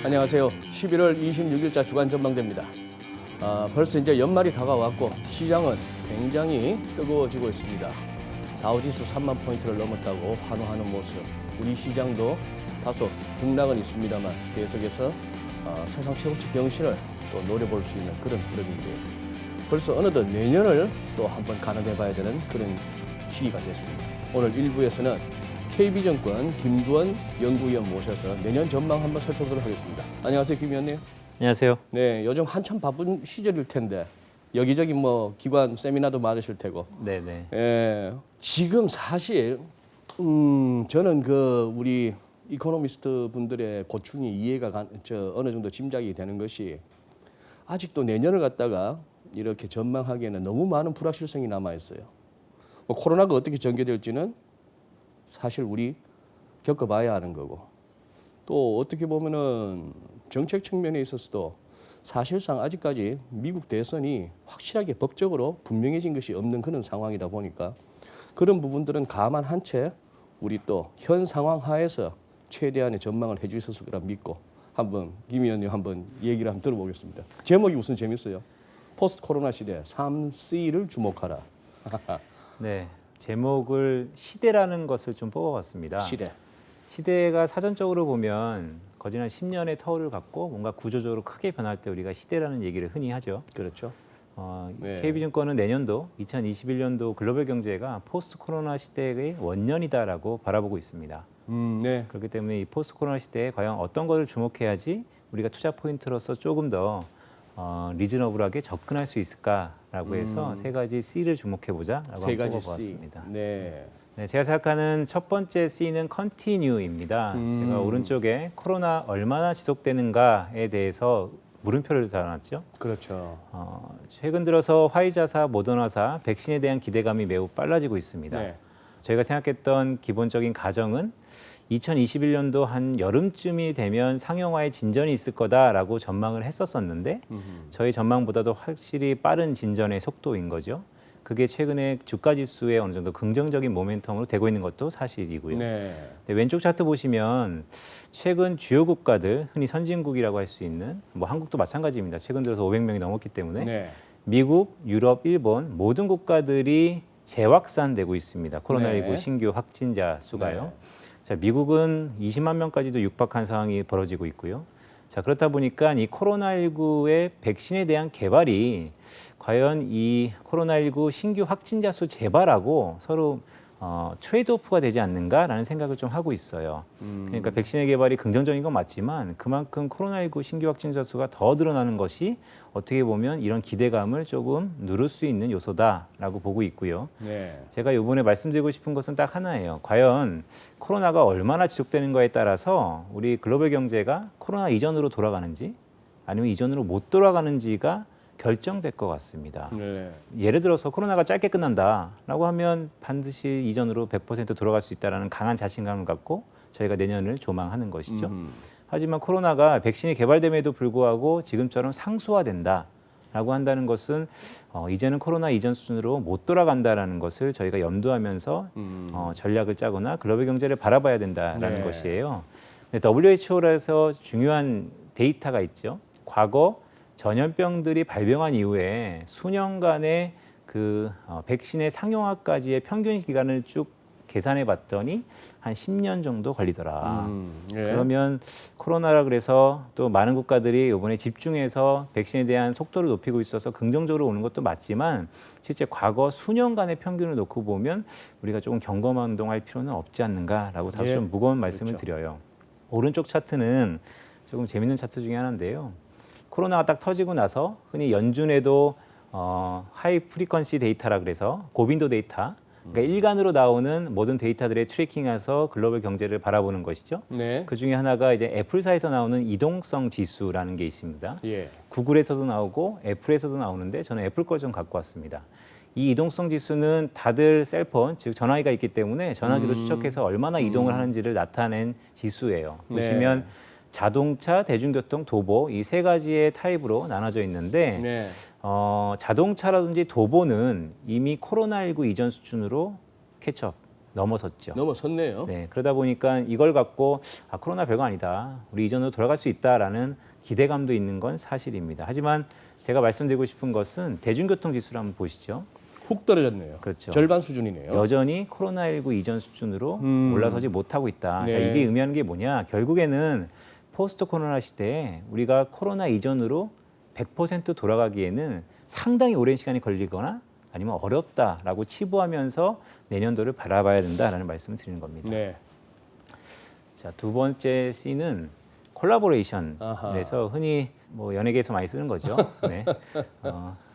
안녕하세요. 11월 26일자 주간 전망대입니다. 벌써 이제 연말이 다가왔고 시장은 굉장히 뜨거워지고 있습니다. 다우지수 3만 포인트를 넘었다고 환호하는 모습. 우리 시장도 다소 등락은 있습니다만 계속해서 사상 최고치 경신을 또 노려볼 수 있는 그런 흐름인데요. 벌써 어느덧 내년을 또 한번 가늠해봐야 되는 그런 시기가 됐습니다. 오늘 1부에서는 KB증권 김두원 연구위원 모셔서 내년 전망 한번 살펴보도록 하겠습니다. 안녕하세요, 김 위원님. 안녕하세요. 네, 요즘 한참 바쁜 시절일 텐데 여기저기 뭐 기관 세미나도 많으실 테고. 네네. 예, 지금 사실 저는 우리 이코노미스트 분들의 고충이 이해가 어느 정도 짐작이 되는 것이 아직도 내년을 갖다가 이렇게 전망하기에는 너무 많은 불확실성이 남아 있어요. 뭐 코로나가 어떻게 전개될지는 사실 우리 겪어봐야 하는 거고, 또 어떻게 보면은 정책 측면에 있어서도 사실상 아직까지 미국 대선이 확실하게 법적으로 분명해진 것이 없는 그런 상황이다 보니까 그런 부분들은 감안한 채 우리 또 현 상황 하에서 최대한의 전망을 해주셨을 거라 믿고 한번 김 의원님 한번 얘기를 한번 들어보겠습니다. 제목이 우선 재밌어요. 포스트 코로나 시대 3C를 주목하라. 네. 제목을 시대라는 것을 좀 뽑아봤습니다. 시대. 시대가 사전적으로 보면 거진 한 10년의 터울을 갖고 뭔가 구조적으로 크게 변할 때 우리가 시대라는 얘기를 흔히 하죠. 그렇죠. 네. KB증권은 내년도 2021년도 글로벌 경제가 포스트 코로나 시대의 원년이다라고 바라보고 있습니다. 네. 그렇기 때문에 이 포스트 코로나 시대에 과연 어떤 것을 주목해야지 우리가 투자 포인트로서 조금 더 리즈너블하게 접근할 수 있을까라고 해서 세 가지 C를 주목해보자라고 세 가지 한번 C. 뽑아봤습니다. 네. 네, 제가 생각하는 첫 번째 C는 Continue입니다. 제가 오른쪽에 코로나 얼마나 지속되는가에 대해서 물음표를 달아놨죠. 그렇죠. 최근 들어서 화이자사, 모더나사 백신에 대한 기대감이 매우 빨라지고 있습니다. 네. 저희가 생각했던 기본적인 가정은 2021년도 한 여름쯤이 되면 상용화의 진전이 있을 거다라고 전망을 했었었는데 저희 전망보다도 확실히 빠른 진전의 속도인 거죠. 그게 최근에 주가 지수에 어느 정도 긍정적인 모멘텀으로 되고 있는 것도 사실이고요. 네. 네, 왼쪽 차트 보시면 최근 주요 국가들, 흔히 선진국이라고 할 수 있는 뭐 한국도 마찬가지입니다. 최근 들어서 500명이 넘었기 때문에 네. 미국, 유럽, 일본 모든 국가들이 재확산되고 있습니다. 코로나19 네. 신규 확진자 수가요. 네. 자, 미국은 20만 명까지도 육박한 상황이 벌어지고 있고요. 자, 그렇다 보니까 이 코로나19의 백신에 대한 개발이 과연 이 코로나19 신규 확진자 수 재발하고 서로 트레이드오프가 되지 않는가라는 생각을 좀 하고 있어요. 그러니까 백신의 개발이 긍정적인 건 맞지만 그만큼 코로나19 신규 확진자 수가 더 늘어나는 것이 어떻게 보면 이런 기대감을 조금 누를 수 있는 요소다라고 보고 있고요. 네. 제가 이번에 말씀드리고 싶은 것은 딱 하나예요. 과연 코로나가 얼마나 지속되는가에 따라서 우리 글로벌 경제가 코로나 이전으로 돌아가는지 아니면 이전으로 못 돌아가는지가 결정될 것 같습니다. 네. 예를 들어서 코로나가 짧게 끝난다라고 하면 반드시 이전으로 100% 돌아갈 수 있다는 강한 자신감을 갖고 저희가 내년을 조망하는 것이죠. 하지만 코로나가 백신이 개발됨에도 불구하고 지금처럼 상수화된다라고 한다는 것은 이제는 코로나 이전 수준으로 못 돌아간다라는 것을 저희가 염두하면서 전략을 짜거나 글로벌 경제를 바라봐야 된다라는 네. 것이에요. WHO에서 중요한 데이터가 있죠. 과거 전염병들이 발병한 이후에 수년간의 백신의 상용화까지의 평균 기간을 쭉 계산해 봤더니 한 10년 정도 걸리더라. 네. 그러면 코로나라 그래서 또 많은 국가들이 이번에 집중해서 백신에 대한 속도를 높이고 있어서 긍정적으로 오는 것도 맞지만 실제 과거 수년간의 평균을 놓고 보면 우리가 조금 경거망동할 필요는 없지 않는가라고 다소 예. 좀 무거운 말씀을 그렇죠. 드려요. 오른쪽 차트는 조금 재밌는 차트 중에 하나인데요. 코로나가 딱 터지고 나서 흔히 연준에도 하이 프리퀀시 데이터라 그래서 고빈도 데이터, 그러니까 일간으로 나오는 모든 데이터들의 트래킹해서 글로벌 경제를 바라보는 것이죠. 네. 그 중에 하나가 이제 애플사에서 나오는 이동성 지수라는 게 있습니다. 예. 구글에서도 나오고 애플에서도 나오는데 저는 애플 걸 좀 갖고 왔습니다. 이 이동성 지수는 다들 셀폰, 즉 전화기가 있기 때문에 전화기로 추적해서 얼마나 이동을 하는지를 나타낸 지수예요. 네. 보시면 자동차, 대중교통, 도보 이 세 가지의 타입으로 나눠져 있는데 네. 자동차라든지 도보는 이미 코로나19 이전 수준으로 캐치업 넘어섰죠. 넘어섰네요. 네, 그러다 보니까 이걸 갖고 코로나 별거 아니다. 우리 이전으로 돌아갈 수 있다라는 기대감도 있는 건 사실입니다. 하지만 제가 말씀드리고 싶은 것은 대중교통 지수를 한번 보시죠. 훅 떨어졌네요. 그렇죠. 절반 수준이네요. 여전히 코로나19 이전 수준으로 올라서지 못하고 있다. 네. 자, 이게 의미하는 게 뭐냐? 결국에는 포스트 코로나 시대에 우리가 코로나 이전으로 100% 돌아가기에는 상당히 오랜 시간이 걸리거나 아니면 어렵다라고 치부하면서 내년도를 바라봐야 된다라는 말씀을 드리는 겁니다. 네. 자, 두 번째 C는 콜라보레이션. 아하. 그래서 흔히 뭐 연예계에서 많이 쓰는 거죠. 네.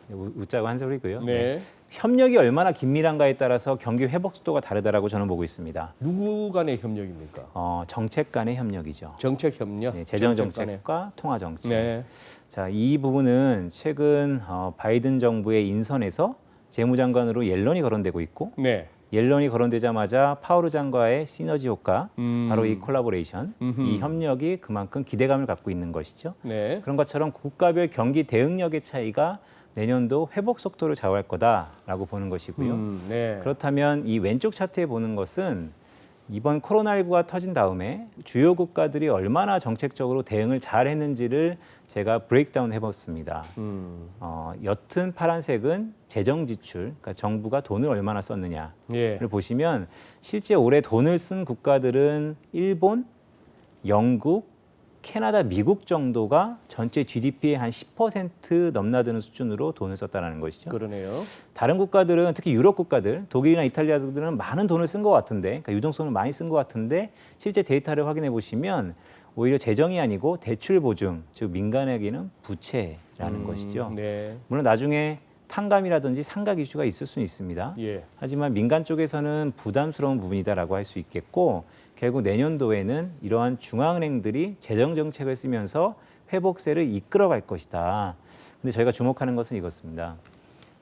웃자고 한 소리고요. 네. 협력이 얼마나 긴밀한가에 따라서 경기 회복 속도가 다르다라고 저는 보고 있습니다. 누구 간의 협력입니까? 정책 간의 협력이죠. 정책 협력. 네, 재정 정책 간의. 정책과 통화 정책. 네. 자, 이 부분은 최근 바이든 정부의 인선에서 재무장관으로 옐런이 거론되고 있고 네. 옐런이 거론되자마자 파우르 장관의 시너지 효과, 바로 이 콜라보레이션, 이 협력이 그만큼 기대감을 갖고 있는 것이죠. 네. 그런 것처럼 국가별 경기 대응력의 차이가 내년도 회복 속도를 좌우할 거다라고 보는 것이고요. 네. 그렇다면 이 왼쪽 차트에 보는 것은 이번 코로나19가 터진 다음에 주요 국가들이 얼마나 정책적으로 대응을 잘 했는지를 제가 브레이크다운 해봤습니다. 옅은 파란색은 재정 지출, 그러니까 정부가 돈을 얼마나 썼느냐를 예. 보시면 실제 올해 돈을 쓴 국가들은 일본, 영국, 캐나다, 미국 정도가 전체 GDP의 한 10% 넘나드는 수준으로 돈을 썼다는 것이죠. 그러네요. 다른 국가들은 특히 유럽 국가들, 독일이나 이탈리아들은 많은 돈을 쓴 것 같은데, 그러니까 유동성을 많이 쓴 것 같은데 실제 데이터를 확인해 보시면 오히려 재정이 아니고 대출 보증, 즉 민간에게는 부채라는 것이죠. 네. 물론 나중에 탕감이라든지 상각 이슈가 있을 수는 있습니다. 예. 하지만 민간 쪽에서는 부담스러운 부분이다라고 할 수 있겠고 결국 내년도에는 이러한 중앙은행들이 재정 정책을 쓰면서 회복세를 이끌어갈 것이다. 근데 저희가 주목하는 것은 이것입니다.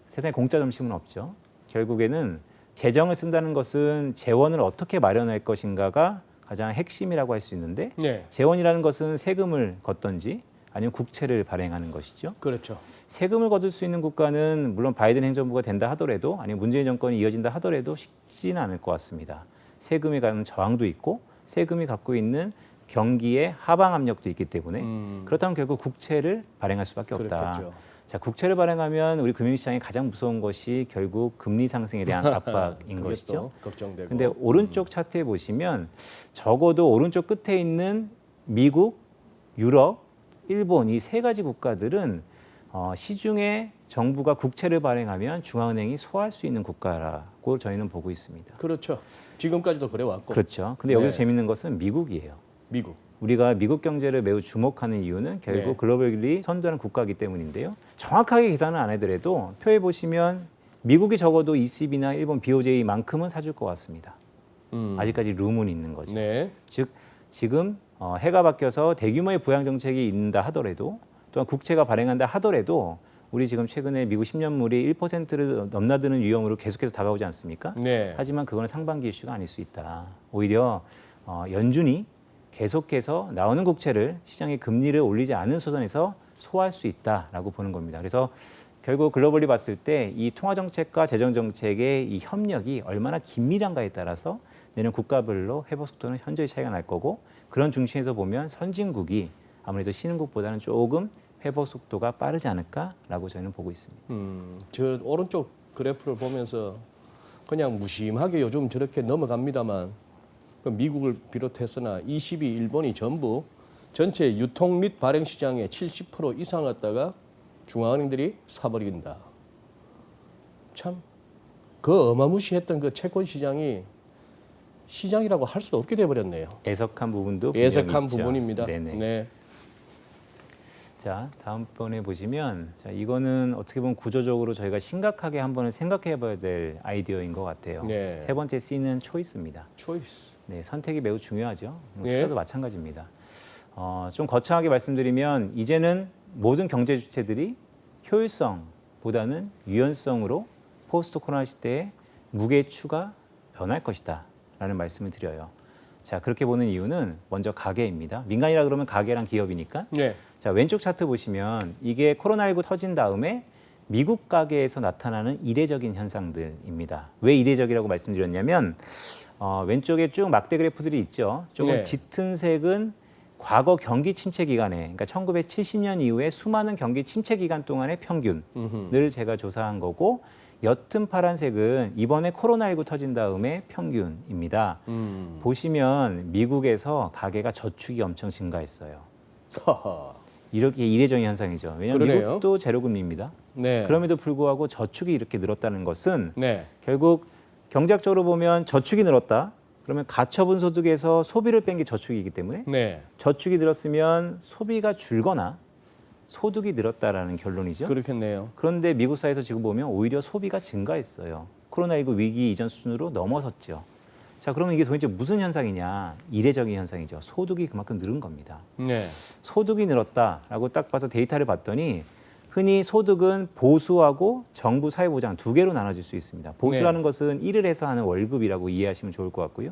세상에 공짜 점심은 없죠. 결국에는 재정을 쓴다는 것은 재원을 어떻게 마련할 것인가가 가장 핵심이라고 할 수 있는데 네. 재원이라는 것은 세금을 걷든지 아니면 국채를 발행하는 것이죠. 그렇죠. 세금을 거둘 수 있는 국가는 물론 바이든 행정부가 된다 하더라도 아니면 문재인 정권이 이어진다 하더라도 쉽지는 않을 것 같습니다. 세금에 관한 저항도 있고 세금이 갖고 있는 경기의 하방 압력도 있기 때문에 그렇다면 결국 국채를 발행할 수밖에 없다. 그렇겠죠. 자, 국채를 발행하면 우리 금융시장이 가장 무서운 것이 결국 금리 상승에 대한 압박인 그게 것이죠. 또 걱정되고. 근데 오른쪽 차트에 보시면 적어도 오른쪽 끝에 있는 미국, 유럽, 일본 이 세 가지 국가들은 시중에 정부가 국채를 발행하면 중앙은행이 소화할 수 있는 국가라고 저희는 보고 있습니다. 그렇죠. 지금까지도 그래 왔고. 그렇죠. 근데 여기서 네. 재밌는 것은 미국이에요. 미국. 우리가 미국 경제를 매우 주목하는 이유는 결국 네. 글로벌리 선도하는 국가이기 때문인데요. 정확하게 계산은 안 해더라도 표에 보시면 미국이 적어도 ECB나 일본 BOJ만큼은 사줄 것 같습니다. 아직까지 룸은 있는 거죠. 네. 즉 지금 해가 바뀌어서 대규모의 부양 정책이 있는다 하더라도 또한 국채가 발행한다 하더라도 우리 지금 최근에 미국 10년물이 1%를 넘나드는 위험으로 계속해서 다가오지 않습니까? 네. 하지만 그거는 상반기 이슈가 아닐 수 있다. 오히려 연준이 계속해서 나오는 국채를 시장의 금리를 올리지 않은 수단에서 소화할 수 있다라고 보는 겁니다. 그래서 결국 글로벌리 봤을 때 이 통화 정책과 재정 정책의 이 협력이 얼마나 긴밀한가에 따라서 내년 국가별로 회복 속도는 현저히 차이가 날 거고 그런 중심에서 보면 선진국이 아무래도 신흥국보다는 조금 회복 속도가 빠르지 않을까라고 저희는 보고 있습니다. 저 오른쪽 그래프를 보면서 그냥 무심하게 요즘 저렇게 넘어갑니다만 그 미국을 비롯해서나 22 일본이 전부 전체 유통 및 발행 시장의 70% 이상 갖다가 중앙은행들이 사버린다. 참 그 어마무시했던 그 채권 시장이 시장이라고 할 수도 없게 돼버렸네요. 애석한 부분도 분명히 애석한 있죠. 부분입니다. 네네. 네. 자, 다음번에 보시면 자, 이거는 어떻게 보면 구조적으로 저희가 심각하게 한번 생각해 봐야 될 아이디어인 것 같아요. 네. 세 번째 C는 초이스입니다. 초이스. 네, 선택이 매우 중요하죠. 네. 투자도 마찬가지입니다. 좀 거창하게 말씀드리면 이제는 모든 경제 주체들이 효율성보다는 유연성으로 포스트 코로나 시대에 무게추가 변할 것이다 라는 말씀을 드려요. 자, 그렇게 보는 이유는 먼저 가계입니다. 민간이라 그러면 가계랑 기업이니까. 네. 자, 왼쪽 차트 보시면 이게 코로나19 터진 다음에 미국 가계에서 나타나는 이례적인 현상들입니다. 왜 이례적이라고 말씀드렸냐면 왼쪽에 쭉 막대 그래프들이 있죠. 조금 네. 짙은 색은 과거 경기 침체 기간에, 그러니까 1970년 이후에 수많은 경기 침체 기간 동안의 평균을 제가 조사한 거고, 옅은 파란색은 이번에 코로나19 터진 다음에 평균입니다. 보시면 미국에서 가계가 저축이 엄청 증가했어요. 하하. 이렇게 이례적인 현상이죠. 왜냐하면 그러네요. 미국도 제로금리입니다. 네. 그럼에도 불구하고 저축이 이렇게 늘었다는 것은 네. 결국 경제학적으로 보면 저축이 늘었다. 그러면 가처분 소득에서 소비를 뺀 게 저축이기 때문에 네. 저축이 늘었으면 소비가 줄거나 소득이 늘었다라는 결론이죠. 그렇겠네요. 그런데 미국 사회에서 지금 보면 오히려 소비가 증가했어요. 코로나19 위기 이전 수준으로 넘어섰죠. 자, 그러면 이게 도대체 무슨 현상이냐? 이례적인 현상이죠. 소득이 그만큼 늘은 겁니다. 네. 소득이 늘었다라고 딱 봐서 데이터를 봤더니 흔히 소득은 보수하고 정부 사회보장 두 개로 나눠질 수 있습니다. 보수라는 것은 일을 해서 하는 월급이라고 이해하시면 좋을 것 같고요.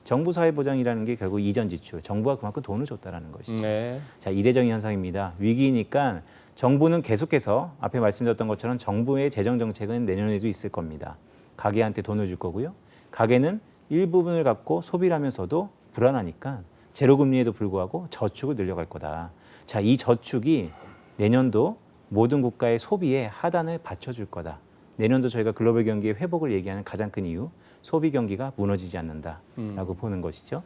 정부 사회보장이라는 게 결국 이전 지출, 정부가 그만큼 돈을 줬다라는 것이죠. 네. 자, 이례적인 현상입니다. 위기니까 정부는 계속해서 앞에 말씀드렸던 것처럼 정부의 재정 정책은 내년에도 있을 겁니다. 가게한테 돈을 줄 거고요. 가게는 일부분을 갖고 소비를 하면서도 불안하니까 제로금리에도 불구하고 저축을 늘려갈 거다. 자, 이 저축이 내년도 모든 국가의 소비에 하단을 받쳐줄 거다. 내년도 저희가 글로벌 경기의 회복을 얘기하는 가장 큰 이유, 소비 경기가 무너지지 않는다라고 보는 것이죠.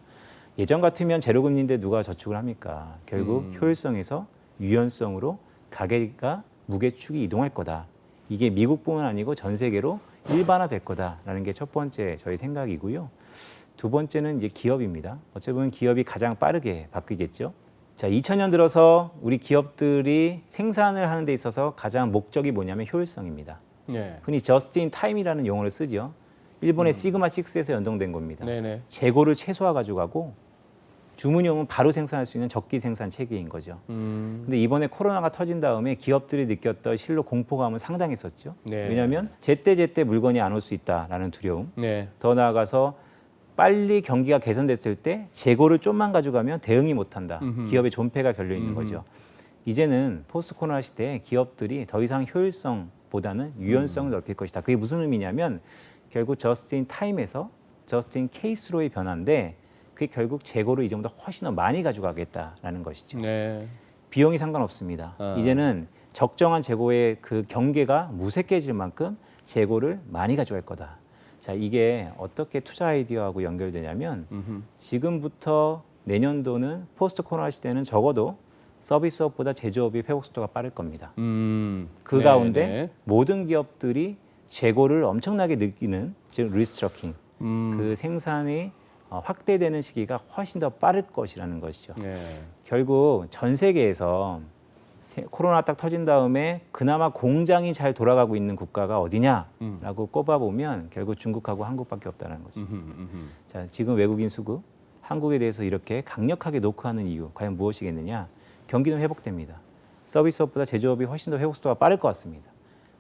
예전 같으면 제로금리인데 누가 저축을 합니까? 결국 효율성에서 유연성으로 가계가 무게축이 이동할 거다. 이게 미국뿐만 아니고 전 세계로 일반화될 거다라는 게 첫 번째 저희 생각이고요. 두 번째는 이제 기업입니다. 어찌 보면 기업이 가장 빠르게 바뀌겠죠. 자, 2000년 들어서 우리 기업들이 생산을 하는 데 있어서 가장 목적이 뭐냐면 효율성입니다. 네. 흔히 just in time이라는 용어를 쓰죠. 일본의 시그마 6에서 연동된 겁니다. 네네. 재고를 최소화 가져가고 주문용은 바로 생산할 수 있는 적기 생산 체계인 거죠. 근데 이번에 코로나가 터진 다음에 기업들이 느꼈던 실로 공포감은 상당했었죠. 네. 왜냐하면 제때제때 물건이 안 올 수 있다라는 두려움. 네. 더 나아가서 빨리 경기가 개선됐을 때 재고를 좀만 가져가면 대응이 못한다. 기업의 존폐가 걸려 있는 거죠. 이제는 포스트 코로나 시대에 기업들이 더 이상 효율성보다는 유연성을 넓힐 것이다. 그게 무슨 의미냐면 결국 저스트 인 타임에서 저스트 인 케이스로의 변화인데 그게 결국 재고를 이전보다 훨씬 더 많이 가져가겠다라는 것이죠. 네. 비용이 상관없습니다. 이제는 적정한 재고의 그 경계가 무색해질 만큼 재고를 많이 가져갈 거다. 자, 이게 어떻게 투자 아이디어하고 연결되냐면 지금부터 내년도는 포스트 코로나 시대는 적어도 서비스업보다 제조업이 회복 속도가 빠를 겁니다. 그 네, 가운데 네. 모든 기업들이 재고를 엄청나게 느끼는 즉 리스트러킹 그 생산이 확대되는 시기가 훨씬 더 빠를 것이라는 것이죠. 네. 결국 전 세계에서 코로나 딱 터진 다음에 그나마 공장이 잘 돌아가고 있는 국가가 어디냐라고 꼽아보면 결국 중국하고 한국밖에 없다는 거죠. 자, 지금 외국인 수급, 한국에 대해서 이렇게 강력하게 노크하는 이유 과연 무엇이겠느냐? 경기는 회복됩니다. 서비스업보다 제조업이 훨씬 더 회복 속도가 빠를 것 같습니다.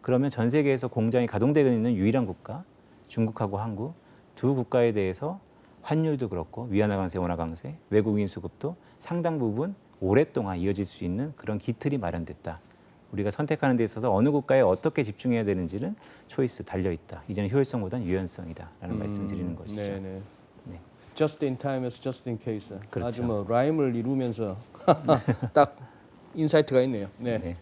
그러면 전 세계에서 공장이 가동되고 있는 유일한 국가, 중국하고 한국 두 국가에 대해서 환율도 그렇고 위안화 강세, 원화 강세, 외국인 수급도 상당 부분 오랫동안 이어질 수 있는 그런 기틀이 마련됐다. 우리가 선택하는 데 있어서 어느 국가에 어떻게 집중해야 되는지는 초이스 달려있다. 이제는 효율성보다는 유연성이다라는 말씀을 드리는 것이죠. 네네. 네. Just in time에서 just in case. 그렇죠. 아주 뭐 라임을 이루면서 딱 인사이트가 있네요. 네. 네.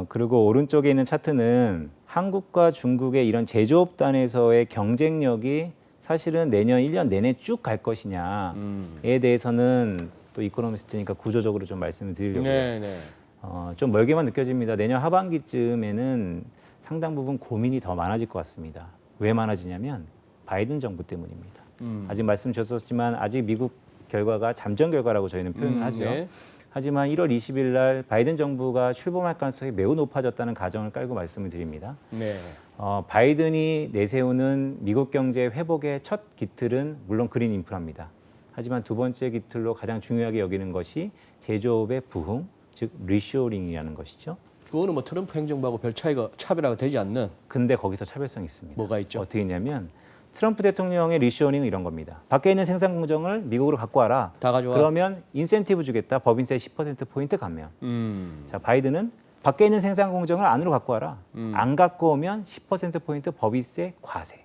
그리고 오른쪽에 있는 차트는 한국과 중국의 이런 제조업단에서의 경쟁력이 사실은 내년 1년 내내 쭉 갈 것이냐에 대해서는 또 이코노미스트니까 구조적으로 좀 말씀을 드리려고요. 네네. 좀 멀게만 느껴집니다. 내년 하반기쯤에는 상당 부분 고민이 더 많아질 것 같습니다. 왜 많아지냐면 바이든 정부 때문입니다. 아직 말씀 주셨지만 아직 미국 결과가 잠정 결과라고 저희는 표현을 하죠. 네. 하지만 1월 20일 날 바이든 정부가 출범할 가능성이 매우 높아졌다는 가정을 깔고 말씀을 드립니다. 네. 바이든이 내세우는 미국 경제 회복의 첫 기틀은 물론 그린 인프라입니다. 하지만 두 번째 기틀로 가장 중요하게 여기는 것이 제조업의 부흥, 즉 리쇼링이라는 것이죠. 그거는 뭐 트럼프 행정부하고 별 차별화가 되지 않는 근데 거기서 차별성이 있습니다. 뭐가 있죠? 어떻게 했냐면 트럼프 대통령의 리쇼링은 이런 겁니다. 밖에 있는 생산 공정을 미국으로 갖고 와라. 다 가져와. 그러면 인센티브 주겠다. 법인세 10%포인트 감면. 자, 바이든은 밖에 있는 생산 공정을 안으로 갖고 와라. 안 갖고 오면 10%포인트 법인세 과세.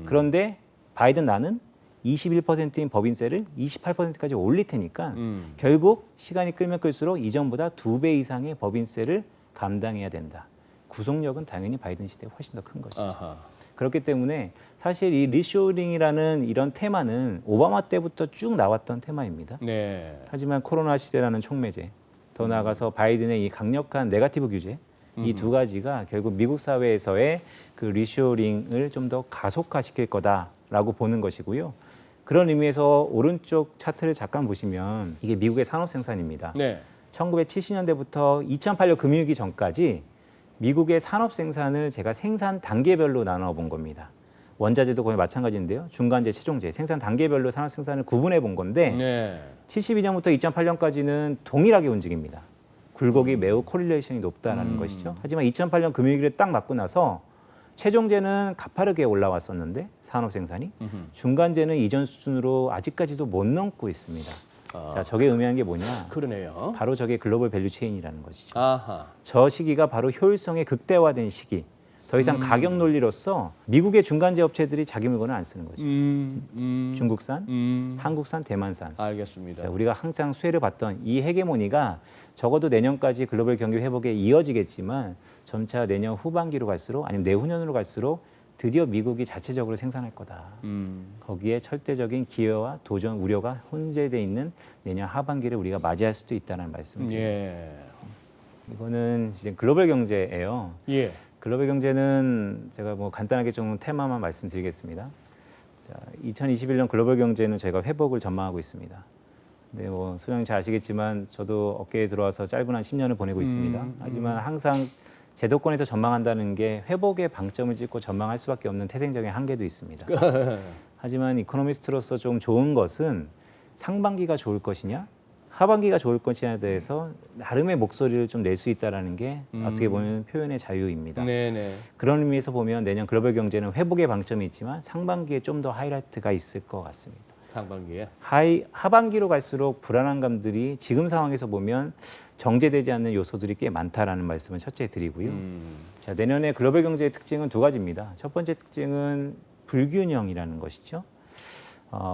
그런데 바이든 나는 21%인 법인세를 28%까지 올릴 테니까 결국 시간이 끌면 끌수록 이전보다 2배 이상의 법인세를 감당해야 된다. 구속력은 당연히 바이든 시대에 훨씬 더 큰 것이죠. 아하. 그렇기 때문에 사실 이 리쇼링이라는 이런 테마는 오바마 때부터 쭉 나왔던 테마입니다. 네. 하지만 코로나 시대라는 촉매제, 더 나아가서 바이든의 이 강력한 네거티브 규제, 이 두 가지가 결국 미국 사회에서의 그 리쇼링을 좀 더 가속화시킬 거다라고 보는 것이고요. 그런 의미에서 오른쪽 차트를 잠깐 보시면 이게 미국의 산업 생산입니다. 네. 1970년대부터 2008년 금융위기 전까지 미국의 산업 생산을 제가 생산 단계별로 나눠 본 겁니다. 원자재도 거의 마찬가지인데요. 중간재, 최종재, 생산 단계별로 산업 생산을 구분해 본 건데 네. 72년부터 2008년까지는 동일하게 움직입니다. 굴곡이 매우 코릴레이션이 높다라는 것이죠. 하지만 2008년 금융위기를 딱 맞고 나서 최종재는 가파르게 올라왔었는데 산업 생산이 중간재는 이전 수준으로 아직까지도 못 넘고 있습니다. 자, 저게 의미하는 게 뭐냐? 그러네요. 바로 저게 글로벌 밸류 체인이라는 것이죠. 아하. 저 시기가 바로 효율성의 극대화된 시기. 더 이상 가격 논리로서 미국의 중간재 업체들이 자기 물건을 안 쓰는 거죠. 중국산, 한국산, 대만산. 알겠습니다. 자, 우리가 항상 수혜를 봤던 이 헤게모니가 적어도 내년까지 글로벌 경기 회복에 이어지겠지만 점차 내년 후반기로 갈수록 아니면 내후년으로 갈수록 드디어 미국이 자체적으로 생산할 거다. 거기에 철대적인 기회와 도전 우려가 혼재돼 있는 내년 하반기를 우리가 맞이할 수도 있다는 말씀을 드립니다. 예. 이거는 이제 글로벌 경제예요. 예. 글로벌 경제는 제가 뭐 간단하게 좀 테마만 말씀드리겠습니다. 자, 2021년 글로벌 경제는 저희가 회복을 전망하고 있습니다. 네, 뭐 소장님 잘 아시겠지만 저도 업계에 들어와서 짧은 한 10년을 보내고 있습니다. 하지만 항상 제도권에서 전망한다는 게 회복의 방점을 찍고 전망할 수밖에 없는 태생적인 한계도 있습니다. 하지만 이코노미스트로서 좀 좋은 것은 상반기가 좋을 것이냐, 하반기가 좋을 것이냐에 대해서 나름의 목소리를 좀 낼 수 있다는 게 어떻게 보면 표현의 자유입니다. 네네. 그런 의미에서 보면 내년 글로벌 경제는 회복의 방점이 있지만 상반기에 좀 더 하이라이트가 있을 것 같습니다. 상반기에. 하반기로 갈수록 불안한 감들이 지금 상황에서 보면 정제되지 않는 요소들이 꽤 많다라는 말씀을 첫째 드리고요. 자, 내년에 글로벌 경제의 특징은 두 가지입니다. 첫 번째 특징은 불균형이라는 것이죠.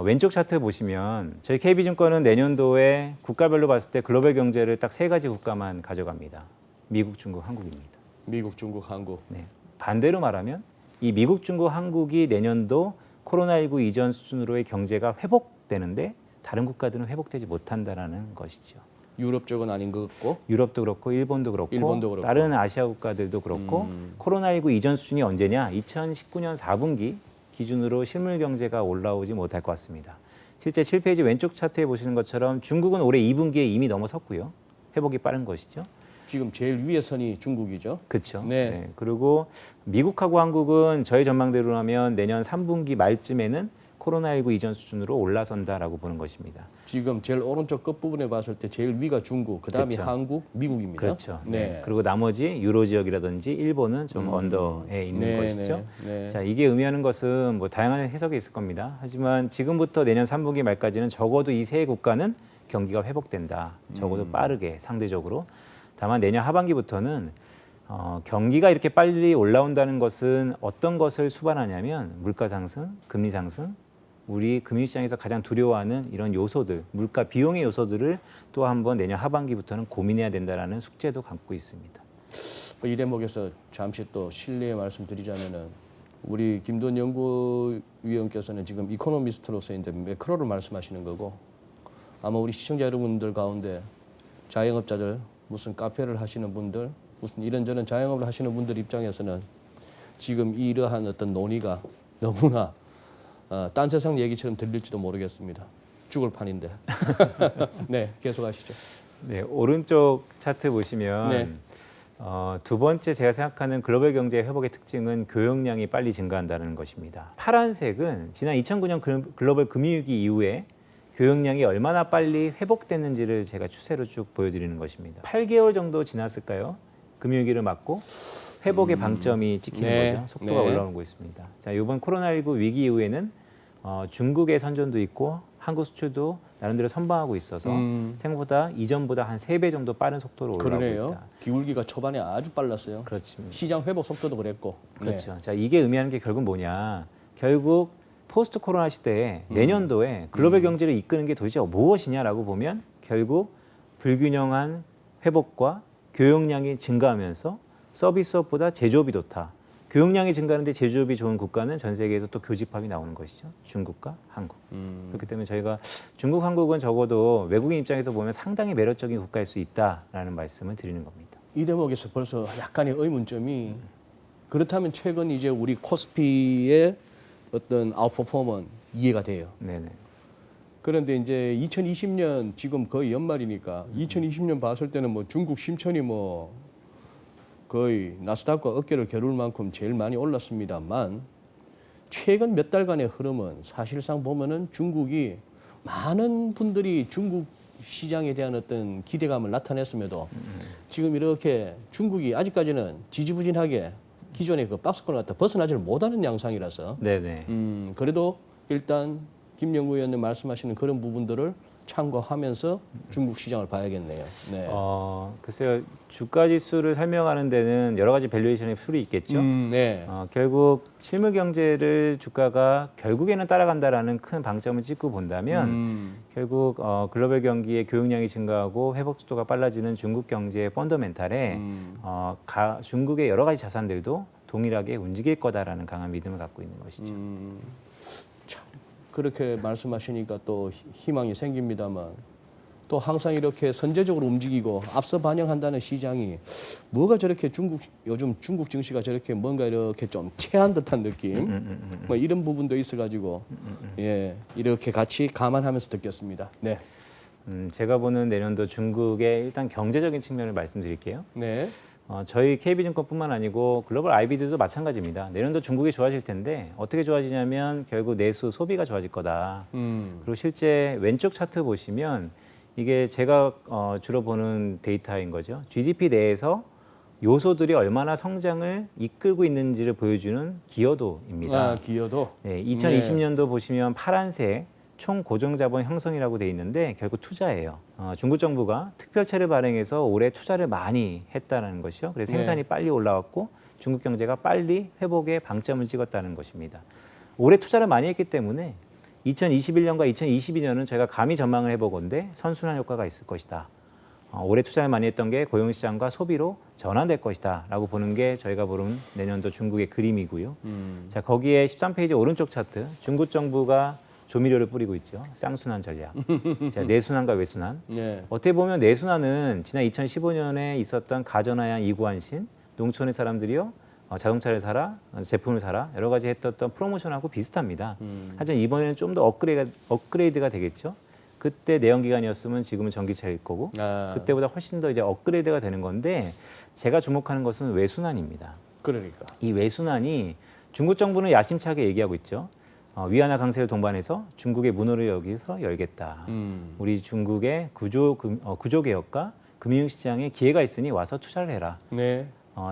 왼쪽 차트 보시면 저희 KB증권은 내년도에 국가별로 봤을 때 글로벌 경제를 딱 세 가지 국가만 가져갑니다. 미국, 중국, 한국입니다. 미국, 중국, 한국. 네. 반대로 말하면 이 미국, 중국, 한국이 내년도 코로나19 이전 수준으로의 경제가 회복되는데 다른 국가들은 회복되지 못한다라는 것이죠. 유럽 쪽은 아닌 것 같고. 유럽도 그렇고 일본도 그렇고 다른 아시아 국가들도 그렇고 코로나19 이전 수준이 언제냐? 2019년 4분기 기준으로 실물 경제가 올라오지 못할 것 같습니다. 실제 7페이지 왼쪽 차트에 보시는 것처럼 중국은 올해 2분기에 이미 넘어섰고요. 회복이 빠른 것이죠. 지금 제일 위에 선이 중국이죠. 그렇죠. 네. 네. 그리고 미국하고 한국은 저희 전망대로라면 내년 3분기 말쯤에는 코로나19 이전 수준으로 올라선다라고 보는 것입니다. 지금 제일 오른쪽 끝부분에 봤을 때 제일 위가 중국, 그다음이 그렇죠. 한국, 미국입니다. 그렇죠. 네. 그리고 나머지 유로 지역이라든지 일본은 좀 언더에 있는 네, 것이죠. 네. 자, 이게 의미하는 것은 뭐 다양한 해석이 있을 겁니다. 하지만 지금부터 내년 3분기 말까지는 적어도 이 세 국가는 경기가 회복된다. 적어도 빠르게 상대적으로. 다만 내년 하반기부터는 경기가 이렇게 빨리 올라온다는 것은 어떤 것을 수반하냐면 물가 상승, 금리 상승, 우리 금융시장에서 가장 두려워하는 이런 요소들, 물가 비용의 요소들을 또 한번 내년 하반기부터는 고민해야 된다는 숙제도 갖고 있습니다. 이 대목에서 잠시 또 실례의 말씀드리자면은 우리 김돈 연구위원께서는 지금 이코노미스트로서 이제 매크로를 말씀하시는 거고 아마 우리 시청자 여러분들 가운데 자영업자들 무슨 카페를 하시는 분들 무슨 이런저런 자영업을 하시는 분들 입장에서는 지금 이러한 어떤 논의가 너무나 딴 세상 얘기처럼 들릴지도 모르겠습니다. 죽을 판인데. 네, 계속하시죠. 네, 오른쪽 차트 보시면 네. 두 번째 제가 생각하는 글로벌 경제 회복의 특징은 교역량이 빨리 증가한다는 것입니다. 파란색은 지난 2009년 글로벌 금융위기 이후에 교역량이 얼마나 빨리 회복됐는지를 제가 추세로 쭉 보여드리는 것입니다. 8개월 정도 지났을까요? 금융위기를 맞고 회복의 방점이 찍히는 네. 거죠. 속도가 네. 올라오고 있습니다. 자, 이번 코로나19 위기 이후에는 중국의 선전도 있고 한국 수출도 나름대로 선방하고 있어서 생각보다 이전보다 한 3배 정도 빠른 속도로 올라오고 그러네요. 있다. 기울기가 초반에 아주 빨랐어요. 그렇습니다. 시장 회복 속도도 그랬고. 그렇죠. 자, 이게 의미하는 게 결국 뭐냐? 결국 포스트 코로나 시대에 내년도에 글로벌 경제를 이끄는 게 도대체 무엇이냐라고 보면 결국 불균형한 회복과 교역량이 증가하면서 서비스업보다 제조업이 좋다. 교역량이 증가하는데 제조업이 좋은 국가는 전 세계에서 또 교집합이 나오는 것이죠. 중국과 한국. 그렇기 때문에 저희가 중국, 한국은 적어도 외국인 입장에서 보면 상당히 매력적인 국가일 수 있다라는 말씀을 드리는 겁니다. 이 대목에서 벌써 약간의 의문점이 그렇다면 최근 이제 우리 코스피의 어떤 아웃퍼포먼 이해가 돼요. 네네. 그런데 이제 2020년 지금 거의 연말이니까 2020년 봤을 때는 뭐 중국 심천이 뭐 거의 나스닥과 어깨를 겨룰 만큼 제일 많이 올랐습니다만 최근 몇 달간의 흐름은 사실상 보면은 중국이 많은 분들이 중국 시장에 대한 어떤 기대감을 나타냈음에도 지금 이렇게 중국이 아직까지는 지지부진하게 기존의 그 박스권을 갖다 벗어나지를 못하는 양상이라서 네네. 그래도 일단 김영구 의원님 말씀하시는 그런 부분들을 참고하면서 중국 시장을 봐야겠네요. 네. 글쎄요. 주가 지수를 설명하는 데는 여러 가지 밸류에이션의 풀이 있겠죠. 네. 결국 실물 경제를 주가가 결국에는 따라간다라는 큰 방점을 찍고 본다면 결국 글로벌 경기의 교역량이 증가하고 회복 속도가 빨라지는 중국 경제의 펀더멘탈에 중국의 여러 가지 자산들도 동일하게 움직일 거다라는 강한 믿음을 갖고 있는 것이죠. 참 그렇게 말씀하시니까 또 희망이 생깁니다만 또 항상 이렇게 선제적으로 움직이고 앞서 반영한다는 시장이 뭐가 저렇게 요즘 중국 증시가 저렇게 뭔가 이렇게 좀 체한 듯한 느낌 뭐 이런 부분도 있어가지고 예 이렇게 같이 감안하면서 듣겠습니다. 네. 제가 보는 내년도 중국의 일단 경제적인 측면을 말씀드릴게요. 네. 저희 KB증권뿐만 아니고 글로벌 IB들도 마찬가지입니다. 내년도 중국이 좋아질 텐데 어떻게 좋아지냐면 결국 내수 소비가 좋아질 거다. 그리고 실제 왼쪽 차트 보시면 이게 제가 주로 보는 데이터인 거죠. GDP 내에서 요소들이 얼마나 성장을 이끌고 있는지를 보여주는 기여도입니다. 기여도. 네, 2020년도 보시면 파란색 총 고정자본 형성이라고 돼 있는데 결국 투자예요. 중국 정부가 특별채를 발행해서 올해 투자를 많이 했다는 것이요. 그래서 생산이 빨리 올라왔고 중국 경제가 빨리 회복에 방점을 찍었다는 것입니다. 올해 투자를 많이 했기 때문에 2021년과 2022년은 저희가 감히 전망을 해보건데 선순환 효과가 있을 것이다. 올해 투자를 많이 했던 게 고용시장과 소비로 전환될 것이다 라고 보는 게 저희가 보는 내년도 중국의 그림이고요. 자, 거기에 13페이지 오른쪽 차트 중국 정부가 조미료를 뿌리고 있죠. 쌍순환 전략. 자, 내순환과 외순환. 네. 어떻게 보면 내순환은 지난 2015년에 있었던 가전화양 이구환신, 농촌의 사람들이요. 자동차를 사라, 제품을 사라, 여러 가지 했던 프로모션하고 비슷합니다. 하지만 이번에는 좀 더 업그레이드가 되겠죠. 그때 내연기관이었으면 지금은 전기차일 거고 그때보다 훨씬 더 이제 업그레이드가 되는 건데 제가 주목하는 것은 외순환입니다. 그러니까. 이 외순환이 중국 정부는 야심차게 얘기하고 있죠. 위안화 강세를 동반해서 중국의 문호를 여기서 열겠다. 우리 중국의 구조 개혁과 금융시장에 기회가 있으니 와서 투자를 해라. 네.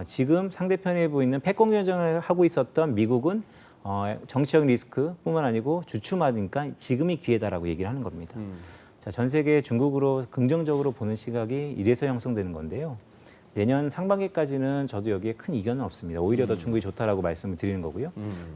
지금 상대편에 보이는 패권 경쟁을 하고 있었던 미국은 정치적 리스크뿐만 아니고 주춤하니까 지금이 기회다라고 얘기를 하는 겁니다. 자, 전 세계 중국으로 긍정적으로 보는 시각이 이래서 형성되는 건데요. 내년 상반기까지는 저도 여기에 큰 이견은 없습니다. 오히려 더 중국이 좋다라고 말씀을 드리는 거고요.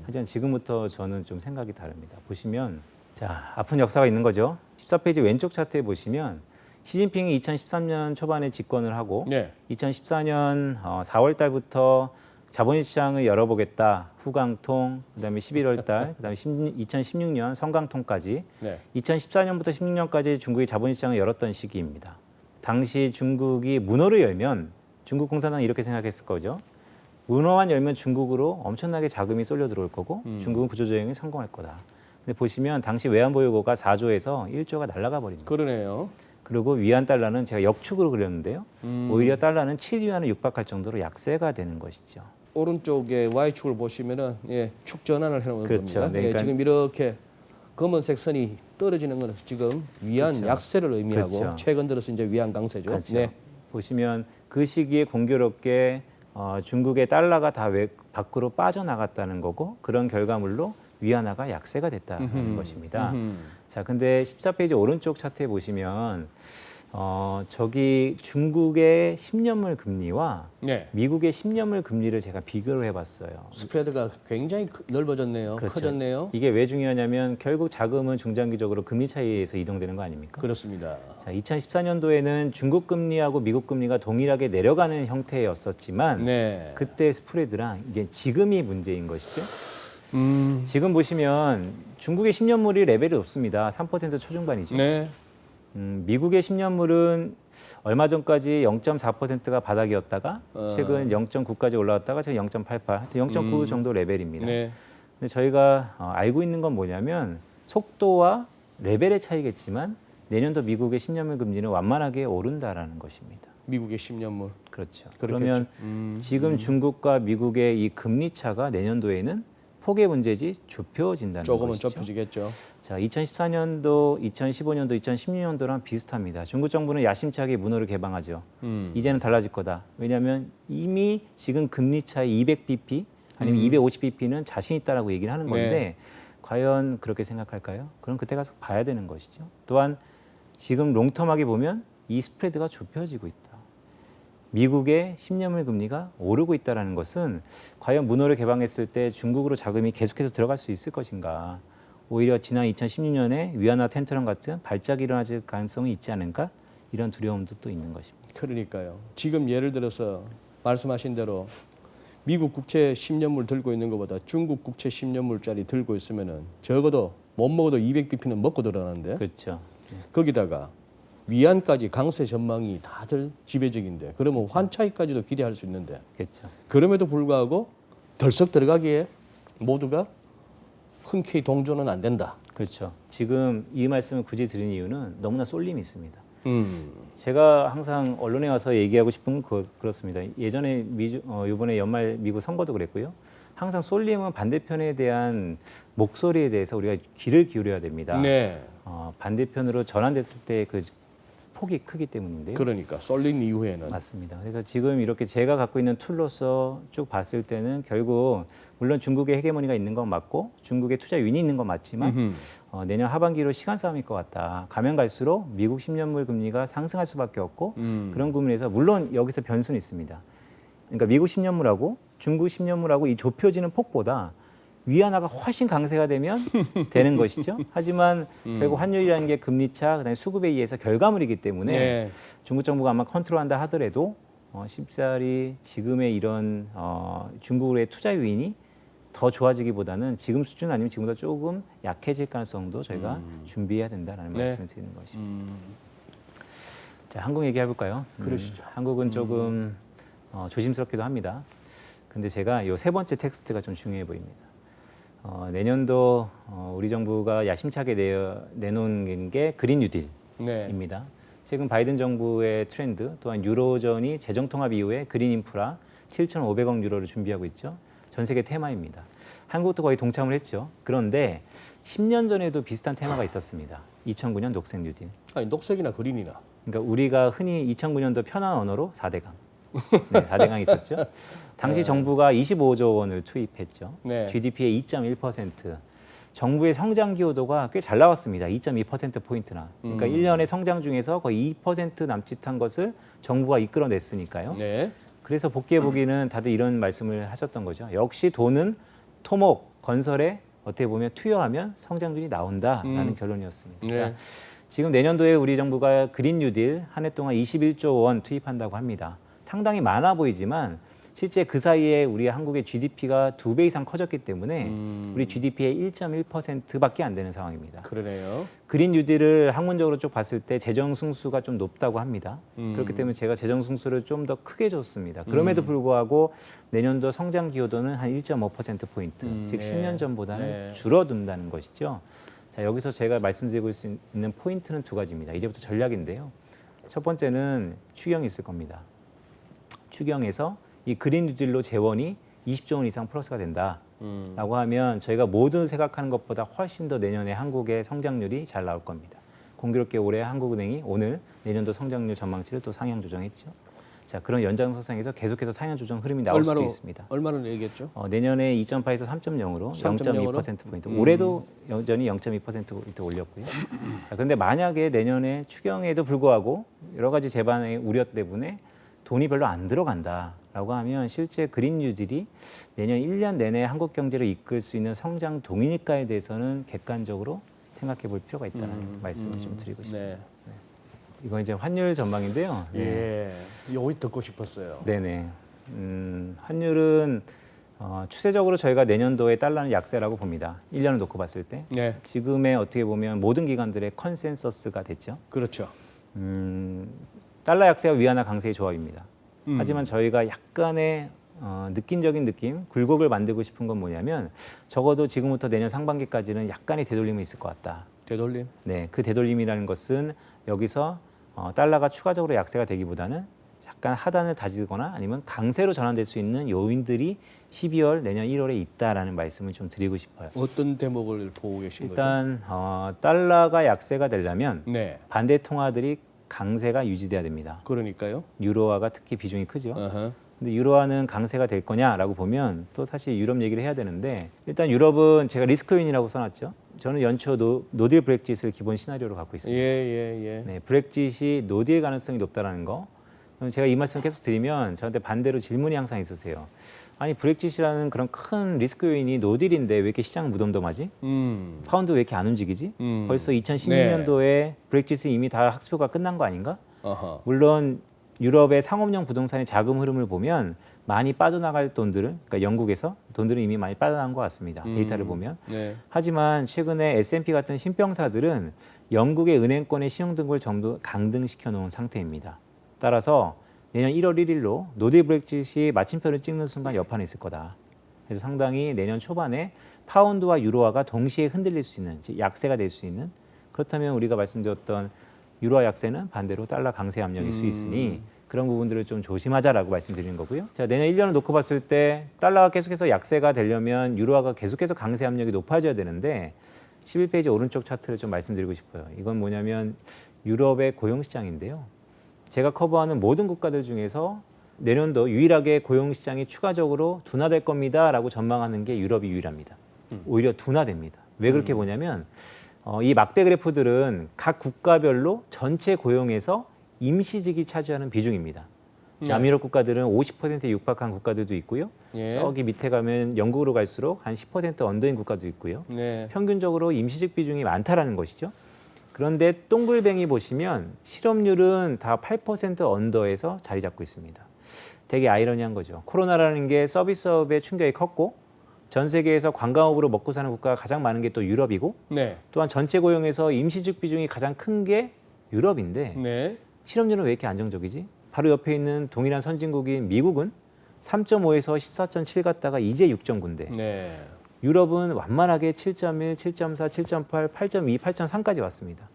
하지만 지금부터 저는 좀 생각이 다릅니다. 보시면 자, 아픈 역사가 있는 거죠. 14페이지 왼쪽 차트에 보시면 시진핑이 2013년 초반에 집권을 하고 2014년 4월 달부터 자본시장을 열어보겠다. 후강통, 그다음에 11월 달, 그다음에 2016년 성강통까지 2014년부터 16년까지 중국이 자본시장을 열었던 시기입니다. 당시 중국이 문호를 열면 중국 공산당이 이렇게 생각했을 거죠. 문호만 열면 중국으로 엄청나게 자금이 쏠려 들어올 거고 중국은 구조조정에 성공할 거다. 근데 보시면 당시 외환보유고가 4조에서 1조가 날아가 버립니다. 그러네요. 그리고 위안 달러는 제가 역축으로 그렸는데요. 오히려 달러는 7위안을 육박할 정도로 약세가 되는 것이죠. 오른쪽에 Y축을 보시면은 축 전환을 해놓은 그렇죠. 겁니다. 네, 그러니까 지금 이렇게 검은색 선이 떨어지는 것은 지금 위안 약세를 의미하고 최근 들어서 이제 위안 강세죠. 그렇죠. 보시면 그 시기에 공교롭게 중국의 달러가 다 밖으로 빠져나갔다는 거고 그런 결과물로 위안화가 약세가 됐다는 것입니다. 자, 근데 14페이지 오른쪽 차트에 보시면 저기 중국의 10년물 금리와 네. 미국의 10년물 금리를 제가 비교를 해봤어요. 스프레드가 굉장히 넓어졌네요. 그렇죠. 커졌네요. 이게 왜 중요하냐면 결국 자금은 중장기적으로 금리 차이에서 이동되는 거 아닙니까? 그렇습니다. 자, 2014년도에는 중국 금리하고 미국 금리가 동일하게 내려가는 형태였었지만 네. 그때 스프레드랑 이제 지금이 문제인 것이죠. 지금 보시면 중국의 10년물이 레벨이 높습니다. 3% 초중반이죠. 네. 미국의 10년물은 얼마 전까지 0.4%가 바닥이었다가 최근 0.9까지 올라왔다가 지금 0.88, 0.9 정도 레벨입니다. 네. 근데 저희가 알고 있는 건 뭐냐면 속도와 레벨의 차이겠지만 내년도 미국의 10년물 금리는 완만하게 오른다라는 것입니다. 미국의 10년물. 그렇죠. 그렇겠죠. 그러면 지금 중국과 미국의 이 금리 차가 내년도에는 폭의 문제지 좁혀진다는 조금은 것이죠. 좁혀지겠죠. 자, 2014년도, 2015년도, 2016년도랑 비슷합니다. 중국 정부는 야심차게 문호를 개방하죠. 이제는 달라질 거다. 왜냐하면 이미 지금 금리 차이 200bp 아니면 250bp는 자신 있다라고 얘기를 하는 건데 네. 과연 그렇게 생각할까요? 그럼 그때 가서 봐야 되는 것이죠. 또한 지금 롱텀하게 보면 이 스프레드가 좁혀지고 있다. 미국의 10년물 금리가 오르고 있다는 것은 과연 문호를 개방했을 때 중국으로 자금이 계속해서 들어갈 수 있을 것인가. 오히려 지난 2016년에 위안화 텐트런 같은 발작이 일어날 가능성이 있지 않을까. 이런 두려움도 또 있는 것입니다. 그러니까요. 지금 예를 들어서 말씀하신 대로 미국 국채 10년물 들고 있는 것보다 중국 국채 10년물짜리 들고 있으면은 적어도 못 먹어도 200bp는 먹고 들어가는데 그렇죠. 거기다가 위안까지 강세 전망이 다들 지배적인데 그러면 환 차익까지도 기대할 수 있는데 그렇죠. 그럼에도 불구하고 덜썩 들어가기에 모두가 흔쾌히 동조는 안 된다. 그렇죠. 지금 이 말씀을 굳이 드린 이유는 너무나 쏠림이 있습니다. 제가 항상 언론에 와서 얘기하고 싶은 건 그렇습니다. 예전에 이번에 연말 미국 선거도 그랬고요. 항상 쏠림은 반대편에 대한 목소리에 대해서 우리가 귀를 기울여야 됩니다. 네. 반대편으로 전환됐을 때 그 폭이 크기 때문인데요. 그러니까 쏠린 이후에는 맞습니다. 그래서 지금 이렇게 제가 갖고 있는 툴로서 쭉 봤을 때는 결국 물론 중국의 헤게모니가 있는 건 맞고 중국의 투자 유인이 있는 건 맞지만 내년 하반기로 시간 싸움일 것 같다. 가면 갈수록 미국 10년물 금리가 상승할 수밖에 없고 그런 부분에서 물론 여기서 변수는 있습니다. 그러니까 미국 10년물하고 중국 10년물하고 이 좁혀지는 폭보다 위안화가 훨씬 강세가 되면 되는 것이죠. 하지만 결국 환율이라는 게 금리차, 그다음에 수급에 의해서 결과물이기 때문에 네. 중국 정부가 아마 컨트롤한다 하더라도 쉽사리 지금의 이런 중국의 투자 유인이 더 좋아지기보다는 지금 수준 아니면 지금보다 조금 약해질 가능성도 저희가 준비해야 된다는 네. 말씀을 드리는 것입니다. 자, 한국 얘기해 볼까요? 그러시죠. 한국은 조금 조심스럽기도 합니다. 근데 제가 이 세 번째 텍스트가 좀 중요해 보입니다. 내년도 우리 정부가 야심차게 내놓은 게 그린 뉴딜입니다. 네. 최근 바이든 정부의 트렌드 또한 유로존이 재정통합 이후에 그린 인프라 7,500억 유로를 준비하고 있죠. 전 세계 테마입니다. 한국도 거의 동참을 했죠. 그런데 10년 전에도 비슷한 테마가 있었습니다. 2009년 녹색 뉴딜. 아니 녹색이나 그린이나. 그러니까 우리가 흔히 2009년도 편한 언어로 4대강. 네, 4대강이 있었죠. 당시 정부가 25조 원을 투입했죠. 네. GDP의 2.1%. 정부의 성장 기여도가 꽤 잘 나왔습니다. 2.2%포인트나. 그러니까 1년의 성장 중에서 거의 2% 남짓한 것을 정부가 이끌어냈으니까요. 네. 그래서 복귀해보기는 다들 이런 말씀을 하셨던 거죠. 역시 돈은 토목, 건설에 어떻게 보면 투여하면 성장률이 나온다라는 결론이었습니다. 네. 자, 지금 내년도에 우리 정부가 그린 뉴딜 한 해 동안 21조 원 투입한다고 합니다. 상당히 많아 보이지만 실제 그 사이에 우리 한국의 GDP가 2배 이상 커졌기 때문에 우리 GDP의 1.1%밖에 안 되는 상황입니다. 그러네요. 그린 뉴딜을 학문적으로 쭉 봤을 때 재정 승수가 좀 높다고 합니다. 그렇기 때문에 제가 재정 승수를 좀 더 크게 줬습니다. 그럼에도 불구하고 내년도 성장 기여도는 한 1.5%포인트, 즉 네. 10년 전보다는 네. 줄어든다는 것이죠. 자, 여기서 제가 말씀드리고 있는 포인트는 두 가지입니다. 이제부터 전략인데요. 첫 번째는 추경이 있을 겁니다. 추경에서 이 그린 뉴딜로 재원이 20조 원 이상 플러스가 된다라고 하면 저희가 모두 생각하는 것보다 훨씬 더 내년에 한국의 성장률이 잘 나올 겁니다. 공교롭게 올해 한국은행이 오늘 내년도 성장률 전망치를 또 상향 조정했죠. 자, 그런 연장선상에서 계속해서 상향 조정 흐름이 나올 수도 있습니다. 얼마로 얘기했죠? 내년에 2.8에서 3.0으로 0.2%포인트. 올해도 여전히 0.2%포인트 올렸고요. 자, 그런데 만약에 내년에 추경에도 불구하고 여러 가지 재반의 우려 때문에 돈이 별로 안 들어간다라고 하면 실제 그린 뉴딜이 내년 1년 내내 한국 경제를 이끌 수 있는 성장 동인일까에 대해서는 객관적으로 생각해 볼 필요가 있다는 말씀을 좀 드리고 싶습니다. 네. 이건 이제 환율 전망인데요. 예, 요거 듣고 싶었어요. 네네. 환율은 추세적으로 저희가 내년도에 달러는 약세라고 봅니다. 1년을 놓고 봤을 때. 네, 지금의 어떻게 보면 모든 기관들의 컨센서스가 됐죠. 그렇죠. 달러 약세와 위안화 강세의 조합입니다. 하지만 저희가 약간의 느낌적인 느낌, 굴곡을 만들고 싶은 건 뭐냐면 적어도 지금부터 내년 상반기까지는 약간의 되돌림이 있을 것 같다. 되돌림. 네, 그 되돌림이라는 것은 여기서 달러가 추가적으로 약세가 되기보다는 약간 하단을 다지거나 아니면 강세로 전환될 수 있는 요인들이 12월 내년 1월에 있다라는 말씀을 좀 드리고 싶어요. 어떤 대목을 보고 계신 거죠? 일단 달러가 약세가 되려면 네, 반대 통화들이 강세가 유지돼야 됩니다. 그러니까요. 유로화가 특히 비중이 크죠. 어허. 근데 유로화는 강세가 될 거냐라고 보면 또 사실 유럽 얘기를 해야 되는데 일단 유럽은 제가 리스크 요인이라고 써놨죠. 저는 연초 노딜 브렉짓을 기본 시나리오로 갖고 예, 있습니다. 예. 네, 브렉짓이 노딜 가능성이 높다라는 거. 그럼 제가 이 말씀을 계속 드리면 저한테 반대로 질문이 항상 있으세요. 아니 브렉짓이라는 그런 큰 리스크 요인이 노딜인데 왜 이렇게 시장 무덤덤하지? 파운드 왜 이렇게 안 움직이지? 벌써 2016년도에 브렉짓이 이미 다 학습효가 끝난 거 아닌가? 어허. 물론 유럽의 상업용 부동산의 자금 흐름을 보면 많이 빠져나갈 돈들은 그러니까 영국에서 돈들은 이미 많이 빠져나간 것 같습니다. 데이터를 보면. 네. 하지만 최근에 S&P 같은 신병사들은 영국의 은행권의 신용등급을 전부 강등시켜 놓은 상태입니다. 따라서 내년 1월 1일로 노딜 브렉짓이 마침표를 찍는 순간 여파는 있을 거다. 그래서 상당히 내년 초반에 파운드와 유로화가 동시에 흔들릴 수 있는, 즉 약세가 될 수 있는, 그렇다면 우리가 말씀드렸던 유로화 약세는 반대로 달러 강세 압력일 수 있으니 그런 부분들을 좀 조심하자라고 말씀드리는 거고요. 자, 내년 1년을 놓고 봤을 때 달러가 계속해서 약세가 되려면 유로화가 계속해서 강세 압력이 높아져야 되는데 11페이지 오른쪽 차트를 좀 말씀드리고 싶어요. 이건 뭐냐면 유럽의 고용시장인데요. 제가 커버하는 모든 국가들 중에서 내년도 유일하게 고용시장이 추가적으로 둔화될 겁니다라고 전망하는 게 유럽이 유일합니다. 오히려 둔화됩니다. 왜 그렇게 보냐면 이 막대 그래프들은 각 국가별로 전체 고용에서 임시직이 차지하는 비중입니다. 남유럽 국가들은 50%에 육박한 국가들도 있고요. 예. 저기 밑에 가면 영국으로 갈수록 한 10% 언더인 국가도 있고요. 네. 평균적으로 임시직 비중이 많다라는 것이죠. 그런데 동글뱅이 보시면 실업률은 다 8% 언더에서 자리 잡고 있습니다. 되게 아이러니한 거죠. 코로나라는 게 서비스업의 충격이 컸고 전 세계에서 관광업으로 먹고 사는 국가가 가장 많은 게 또 유럽이고 네. 또한 전체 고용에서 임시직 비중이 가장 큰 게 유럽인데 네. 실업률은 왜 이렇게 안정적이지? 바로 옆에 있는 동일한 선진국인 미국은 3.5에서 14.7 갔다가 이제 6.9인데 네. 유럽은 완만하게 7.1, 7.4, 7.8, 8.2, 8.3까지 왔습니다.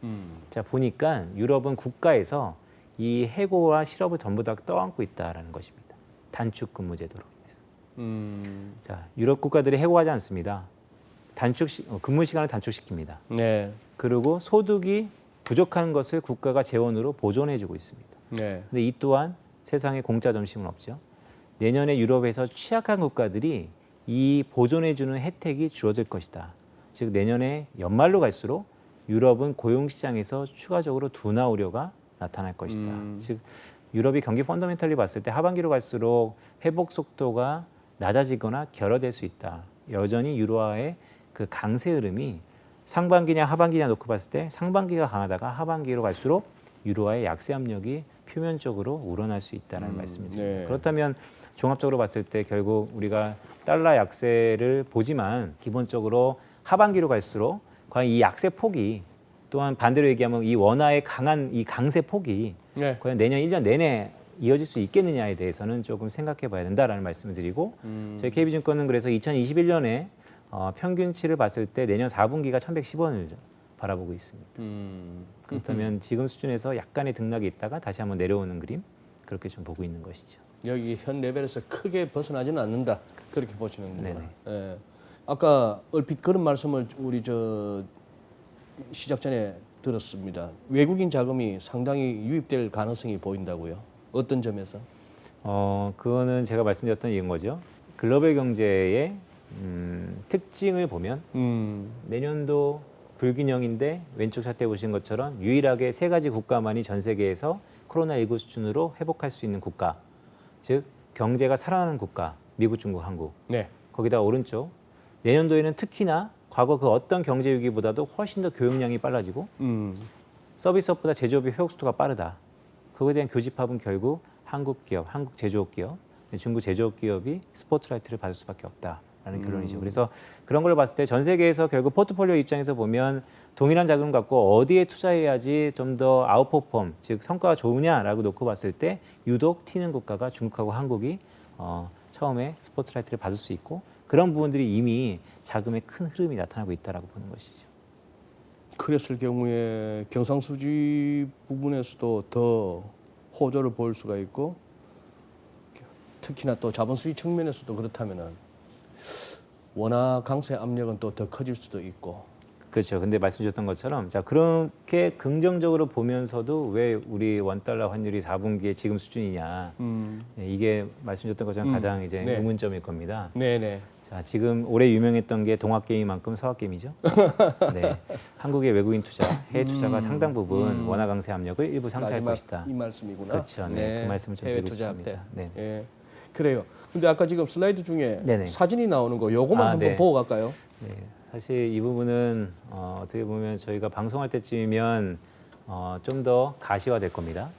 자, 보니까 유럽은 국가에서 이 해고와 실업을 전부 다 떠안고 있다라는 것입니다. 단축 근무 제도로. 자, 유럽 국가들이 해고하지 않습니다. 근무 시간을 단축시킵니다. 네. 그리고 소득이 부족한 것을 국가가 재원으로 보존해주고 있습니다. 네. 근데 이 또한 세상에 공짜 점심은 없죠. 내년에 유럽에서 취약한 국가들이 이 보존해주는 혜택이 줄어들 것이다. 즉 내년에 연말로 갈수록 유럽은 고용시장에서 추가적으로 둔화 우려가 나타날 것이다. 즉 유럽이 경기 펀더멘털리 봤을 때 하반기로 갈수록 회복 속도가 낮아지거나 결여될 수 있다. 여전히 유로화의 그 강세 흐름이 상반기냐 하반기냐 놓고 봤을 때 상반기가 강하다가 하반기로 갈수록 유로화의 약세 압력이 표면적으로 우러날 수 있다는 말씀이죠. 네. 그렇다면 종합적으로 봤을 때 결국 우리가 달러 약세를 보지만 기본적으로 하반기로 갈수록 과연 이 약세 폭이 또한 반대로 얘기하면 이 원화의 강한 이 강세 폭이 네. 과연 내년 1년 내내 이어질 수 있겠느냐에 대해서는 조금 생각해 봐야 된다라는 말씀을 드리고 저희 KB증권은 그래서 2021년에 평균치를 봤을 때 내년 4분기가 1110원을 바라보고 있습니다. 그렇다면 지금 수준에서 약간의 등락이 있다가 다시 한번 내려오는 그림 그렇게 좀 보고 있는 것이죠. 여기 현 레벨에서 크게 벗어나지는 않는다. 그렇게 보시는군요. 네네. 예. 아까 얼핏 그런 말씀을 우리 시작 전에 들었습니다. 외국인 자금이 상당히 유입될 가능성이 보인다고요. 어떤 점에서? 그거는 제가 말씀드렸던 이런 거죠. 글로벌 경제의 특징을 보면 내년도 불균형인데 왼쪽 차트에 보신 것처럼 유일하게 세 가지 국가만이 전 세계에서 코로나19 수준으로 회복할 수 있는 국가, 즉 경제가 살아나는 국가, 미국, 중국, 한국. 네. 거기다 오른쪽 내년도에는 특히나 과거 그 어떤 경제 위기보다도 훨씬 더 교육량이 빨라지고 서비스업보다 제조업의 회복 속도가 빠르다. 그거에 대한 교집합은 결국 한국 기업, 한국 제조업 기업, 중국 제조업 기업이 스포트라이트를 받을 수밖에 없다라는 결론이죠. 그래서 그런 걸 봤을 때 전 세계에서 결국 포트폴리오 입장에서 보면 동일한 자금을 갖고 어디에 투자해야지 좀 더 아웃퍼폼, 즉 성과가 좋으냐라고 놓고 봤을 때 유독 튀는 국가가 중국하고 한국이 처음에 스포트라이트를 받을 수 있고 그런 부분들이 이미 자금의 큰 흐름이 나타나고 있다라고 보는 것이죠. 그랬을 경우에 경상수지 부분에서도 더 호조를 보일 수가 있고 특히나 또 자본수지 측면에서도 그렇다면은 원화 강세 압력은 또 더 커질 수도 있고. 그렇죠. 근데 말씀 주셨던 것처럼 자 그렇게 긍정적으로 보면서도 왜 우리 원달러 환율이 4분기에 지금 수준이냐 이게 말씀 주셨던 것처럼 가장 이제 네. 의문점일 겁니다. 네네. 자 지금 올해 유명했던 게 동학개미만큼 서학개미죠. 네, 한국의 외국인 투자, 해외 투자가 상당 부분 원화 강세 압력을 일부 상쇄할 마지막 것이다. 이 말씀이구나. 그렇죠. 네, 그 말씀을 좀 해외 드리고 투자 싶습니다. 때. 네. 예. 그래요. 근데 아까 지금 슬라이드 중에 네네. 사진이 나오는 거 요거만 아, 한번 네. 보고 갈까요? 네, 사실 이 부분은 어떻게 보면 저희가 방송할 때쯤이면 좀 더 가시화될 겁니다.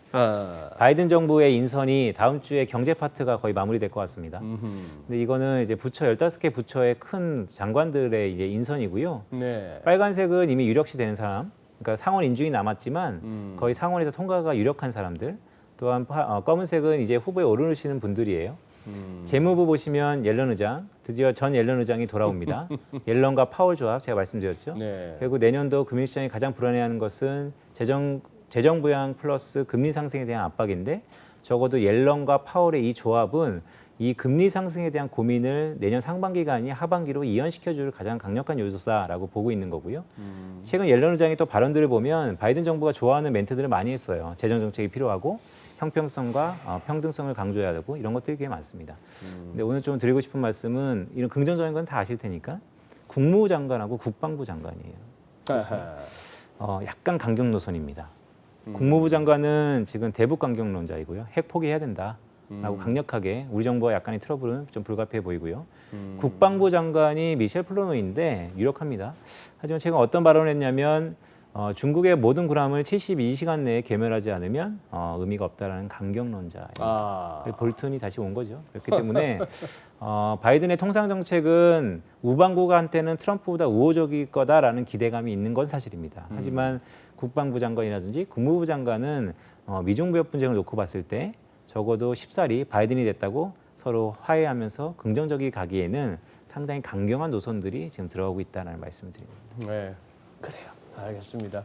바이든 정부의 인선이 다음 주에 경제 파트가 거의 마무리될 것 같습니다. 근데 이거는 이제 부처 15개 부처의 큰 장관들의 이제 인선이고요. 네. 빨간색은 이미 유력시 되는 사람, 그러니까 상원 인준이 남았지만 거의 상원에서 통과가 유력한 사람들. 또한 검은색은 이제 후보에 오르시는 분들이에요. 재무부 보시면 옐런 의장, 드디어 전 옐런 의장이 돌아옵니다. 옐런과 파월 조합 제가 말씀드렸죠. 네. 결국 내년도 금융시장이 가장 불안해하는 것은 재정 부양 플러스 금리 상승에 대한 압박인데 적어도 옐런과 파월의 이 조합은 이 금리 상승에 대한 고민을 내년 상반기가 아닌 하반기로 이연시켜줄 가장 강력한 요소사라고 보고 있는 거고요. 최근 옐런 의장의 또 발언들을 보면 바이든 정부가 좋아하는 멘트들을 많이 했어요. 재정 정책이 필요하고 형평성과 평등성을 강조해야 되고 이런 것들이 꽤 많습니다. 근데 오늘 좀 드리고 싶은 말씀은 이런 긍정적인 건 다 아실 테니까 국무부 장관하고 국방부 장관이에요. 아하. 약간 강경 노선입니다. 국무부 장관은 지금 대북 강경론자이고요. 핵 포기해야 된다라고 강력하게 우리 정부와 약간의 트러블은 좀 불가피해 보이고요. 국방부 장관이 미셸 플로노인데 유력합니다. 하지만 최근 어떤 발언을 했냐면 중국의 모든 군함을 72시간 내에 괴멸하지 않으면 의미가 없다라는 강경론자예요. 볼튼이 다시 온 거죠. 그렇기 때문에 바이든의 통상 정책은 우방국한테는 트럼프보다 우호적일 거다라는 기대감이 있는 건 사실입니다. 하지만 국방부 장관이라든지 국무부 장관은 미중 무역 분쟁을 놓고 봤을 때 적어도 쉽사리 바이든이 됐다고 서로 화해하면서 긍정적이 가기에는 상당히 강경한 노선들이 지금 들어가고 있다는 말씀을 드립니다. 네. 그래요. 알겠습니다.